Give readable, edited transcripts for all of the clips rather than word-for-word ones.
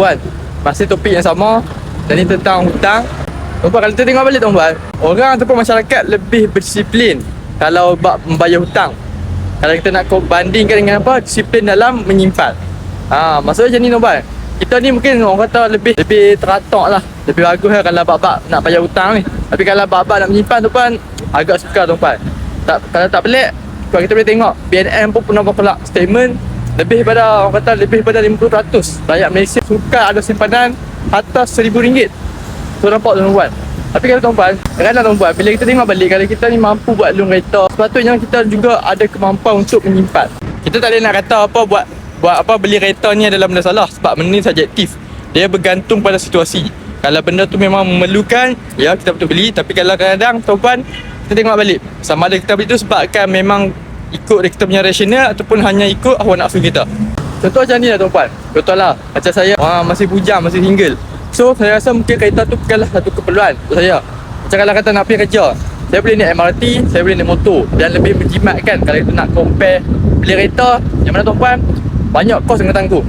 tuan-puan, masih topik yang sama. Dan ni tentang hutang. Tuan-puan, kalau kita tengok balik tuan-puan, orang ataupun masyarakat lebih berdisiplin kalau bab membayar hutang. Kalau kita nak bandingkan dengan apa, disiplin dalam menyimpan. Maksudnya macam ni tuan-puan. Kita ni mungkin orang kata lebih teratak lah, lebih bagus lah kalau bab-bab nak bayar hutang ni. Tapi kalau bab-bab nak menyimpan tuan-puan, agak sukar tuan-puan. Kalau tak pelik, kalau kita boleh tengok BNM pun pernah berkelak statement lebih pada, orang kata lebih pada 50% rakyat Malaysia suka ada simpanan atas RM1,000. So nampak tuan-tuan. Tapi kalau tuan-tuan, kadang-kadang tuan-tuan, bila kita tengok balik, kalau kita ni mampu buat loan kereta, sepatutnya kita juga ada kemampuan untuk menyimpan. Kita tak boleh nak kata apa buat apa beli kereta ni adalah benda salah, sebab benda ni subjektif. Dia bergantung pada situasi. Kalau benda tu memang memerlukan, ya kita betul beli. Tapi kalau kadang-kadang tuan-tuan, kita tengok balik, sama ada kita beli tu sebabkan memang ikut kita punya rasional ataupun hanya ikut hawa nafsu kita. Contoh macam ni lah tuan-puan. Contohlah macam saya masih bujang, masih single. So saya rasa mungkin kereta tu bukanlah satu keperluan untuk saya. Macam kalau kata nak pergi kerja, saya boleh naik MRT, saya boleh naik motor. Dan lebih menjimatkan kalau kita nak compare beli kereta, yang mana tuan-puan, banyak kos kena tanggung.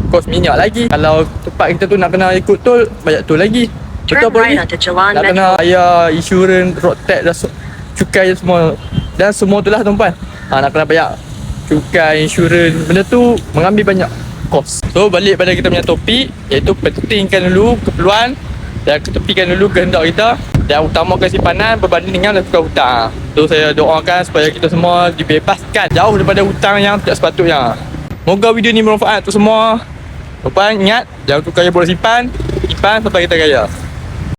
Kos minyak lagi. Kalau tempat kita tu nak kena ikut tol, banyak tol lagi. Betul apa ni? Nak kena bayar insurans, road tax dan cukai semua. Dan semua tu lah tuan-puan. Nak kena bayar cukai, insurans. Benda tu mengambil banyak kos. So balik pada kita punya topik, iaitu pentingkan dulu keperluan dan ketepikan dulu kehendak kita dan utamakan simpanan berbanding dengan lakukan hutang. So saya doakan supaya kita semua dibebaskan jauh daripada hutang yang tidak sepatutnya. Moga video ni bermanfaat untuk semua. Tuan-tuan ingat, jangan tukar bola simpan sampai kita kaya.